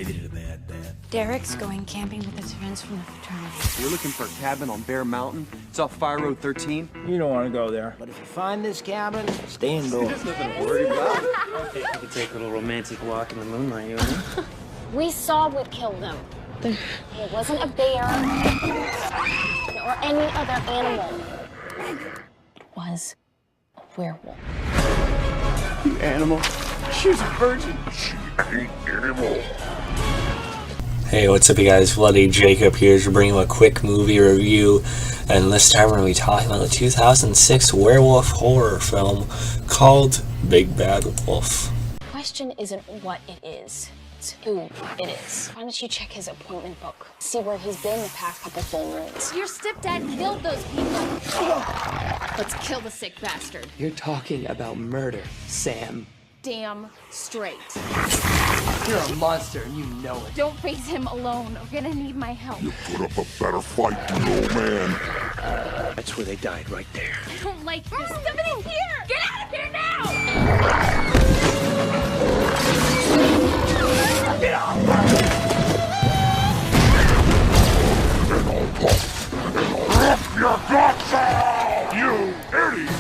Maybe to bed, Dad. Derek's going camping with his friends from the fraternity. We're looking for a cabin on Bear Mountain. It's off Fire Road 13. You don't want to go there. But if you find this cabin, stay indoors. There's nothing to worry about. Okay, we could take a little romantic walk in the moonlight, you know? We saw what killed them. It wasn't a bear or any other animal. It was a werewolf. You animal. She's a virgin. She ain't animal. Hey, what's up you guys? Bloody Jacob here to bring you a quick movie review, and this time we're going to be talking about the 2006 werewolf horror film called Big Bad Wolf. The question isn't what it is, it's who it is. Why don't you check his appointment book, see where he's been the past couple full moons. Your stepdad killed those people. Let's kill the sick bastard. You're talking about murder, Sam. Damn straight. You're a monster and you know it. Don't face him alone. We're gonna need my help. You put up a better fight than the old man. That's where they died, right there. I don't like this. Somebody here! Get out of here now! Get off Rip your guts out, you idiot!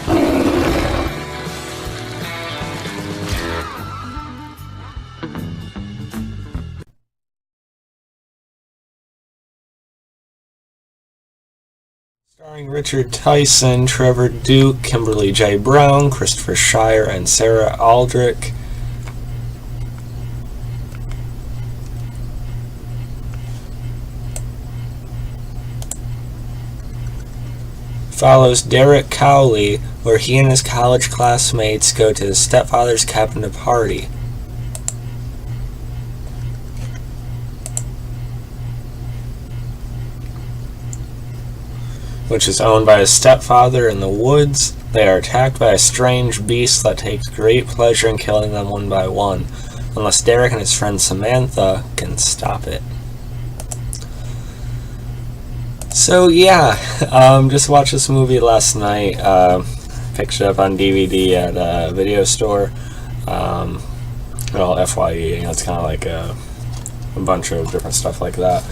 Starring Richard Tyson, Trevor Duke, Kimberly J. Brown, Christopher Shire, and Sarah Aldrich. Follows Derek Cowley, where he and his college classmates go to his stepfather's cabin to party. Which is owned by his stepfather in the woods. They are attacked by a strange beast that takes great pleasure in killing them one by one, unless Derek and his friend Samantha can stop it. So yeah, just watched this movie last night. Picked it up on DVD at a video store. Well, FYE, it's kind of like a bunch of different stuff like that.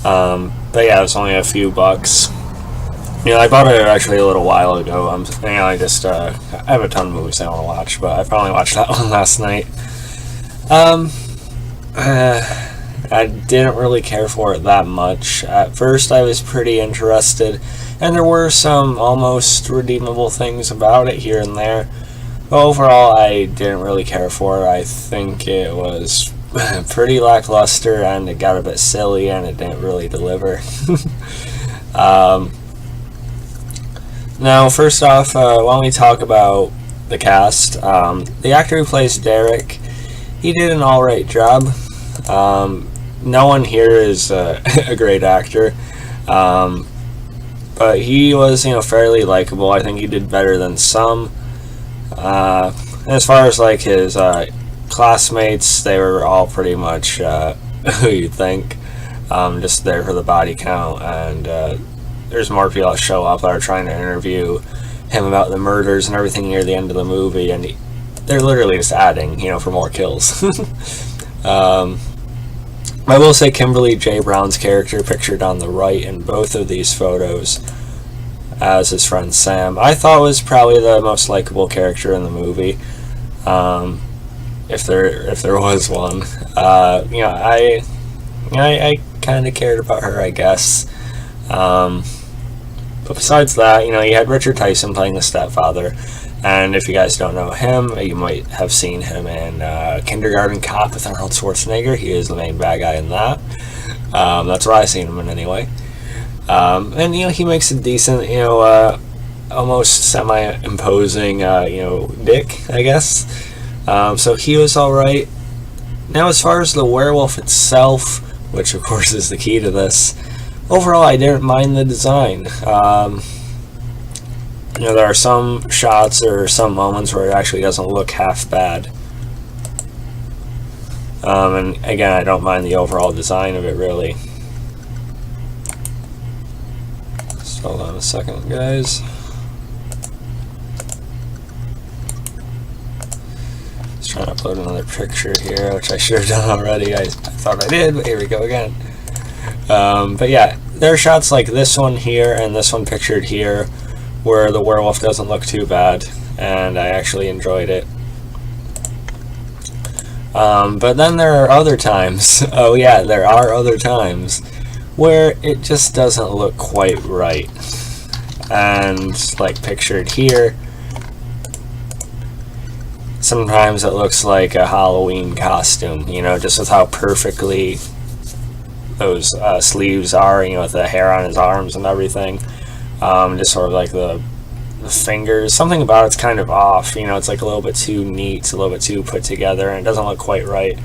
But yeah, it's only a few bucks. I bought it actually a little while ago. I have a ton of movies I want to watch, but I finally watched that one last night. I didn't really care for it that much. At first, I was pretty interested, and there were some almost redeemable things about it here and there. But overall, I didn't really care for it. I think it was pretty lackluster, and it got a bit silly, and it didn't really deliver. Now, first off, why don't we talk about the cast. The actor who plays Derek, he did an alright job. No one here is a great actor, but he was, fairly likable. I think he did better than some. As far as like his classmates, they were all pretty much who you'd think, just there for the body count, and there's more people that show up that are trying to interview him about the murders and everything near the end of the movie, and they're literally just adding, for more kills. I will say Kimberly J. Brown's character, pictured on the right in both of these photos as his friend Sam, I thought was probably the most likable character in the movie, if there was one. I kind of cared about her, I guess. But besides that, you had Richard Tyson playing the stepfather, and if you guys don't know him, you might have seen him in Kindergarten Cop with Arnold Schwarzenegger. He is the main bad guy in that. That's what I've seen him in anyway. And he makes a decent, almost semi-imposing, dick, I guess. So he was alright. Now, as far as the werewolf itself, which of course is the key to this, overall, I didn't mind the design. There are some shots or some moments where it actually doesn't look half bad. And again, I don't mind the overall design of it, really. Just hold on a second, guys. As trying to upload another picture here, which I should have done already. I thought I did, but here we go again. But yeah, there are shots like this one here and this one pictured here where the werewolf doesn't look too bad, and I actually enjoyed it. But then there are other times, oh yeah, there are other times where it just doesn't look quite right. And like pictured here, sometimes it looks like a Halloween costume, you know, just with how perfectly those sleeves are, you know, with the hair on his arms and everything. Just sort of like the fingers, something about it's kind of off, you know, it's like a little bit too neat, a little bit too put together, and it doesn't look quite right.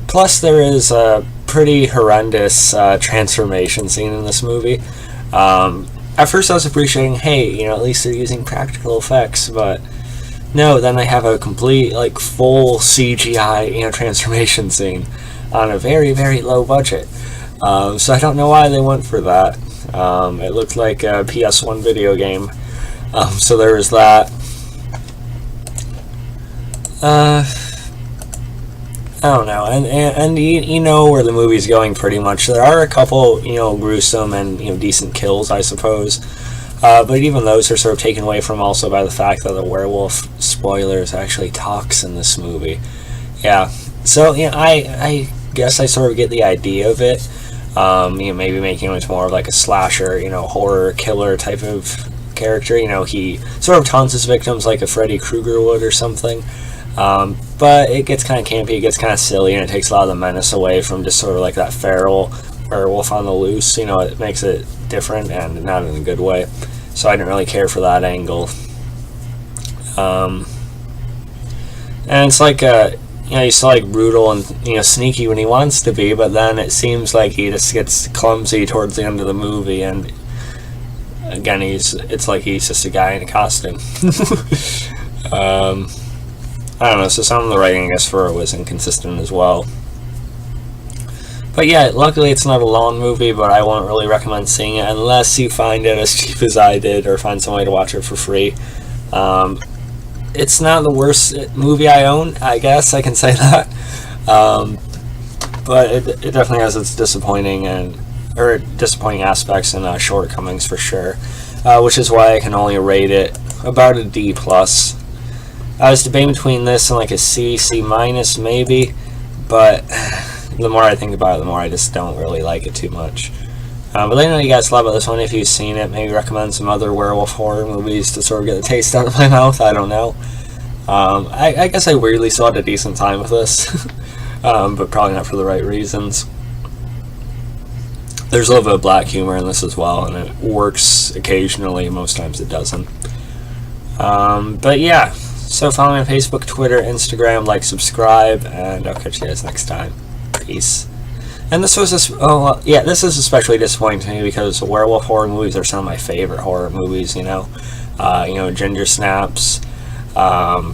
Plus there is a pretty horrendous transformation scene in this movie. At first I was appreciating, hey, you know, at least they're using practical effects, but no, then they have a complete, like, full CGI, you know, transformation scene on a very, very low budget. So I don't know why they went for that. It looked like a PS1 video game. So there was that. I don't know, and you know where the movie's going pretty much. There are a couple, you know, gruesome and, you know, decent kills, I suppose. But even those are sort of taken away from also by the fact that the werewolf, spoilers, actually talks in this movie. Yeah, so, you know, I guess I sort of get the idea of it. You know, maybe making him more of like a slasher, you know, horror killer type of character. You know, he sort of taunts his victims like a Freddy Krueger would or something. But it gets kind of campy, it gets kind of silly, and it takes a lot of the menace away from just sort of like that feral werewolf on the loose. You know, it makes it different and not in a good way. So I didn't really care for that angle. And it's like you know, he's so like brutal and, you know, sneaky when he wants to be, but then it seems like he just gets clumsy towards the end of the movie, and again, it's like he's just a guy in a costume. I don't know, so some of the writing, I guess, for it was inconsistent as well. But yeah, luckily it's not a long movie, but I won't really recommend seeing it unless you find it as cheap as I did, or find some way to watch it for free. It's not the worst movie I own, I guess I can say that. But it definitely has its disappointing aspects and shortcomings for sure, which is why I can only rate it about a D+. I was debating between this and like a C minus maybe, but the more I think about it, the more I just don't really like it too much. But let me know what you guys thought about this one. If you've seen it, maybe recommend some other werewolf horror movies to sort of get the taste out of my mouth. I don't know. I guess I weirdly still had a decent time with this, but probably not for the right reasons. There's a little bit of black humor in this as well, and it works occasionally. Most times it doesn't. But yeah. So follow me on Facebook, Twitter, Instagram, like, subscribe, and I'll catch you guys next time. Peace. And this was this is especially disappointing to me because werewolf horror movies are some of my favorite horror movies, you know. You know, Ginger Snaps, the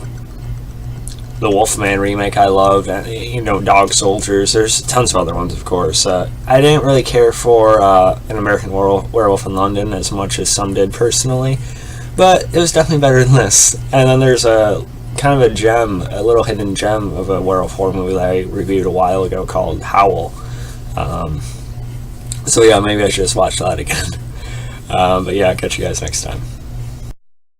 Wolfman remake I love, and, you know, Dog Soldiers. There's tons of other ones, of course. I didn't really care for An American Werewolf in London as much as some did personally. But it was definitely better than this. And then there's a kind of a gem, a little hidden gem of a werewolf horror movie that I reviewed a while ago called Howl. So yeah, maybe I should just watch that again. But yeah, I'll catch you guys next time.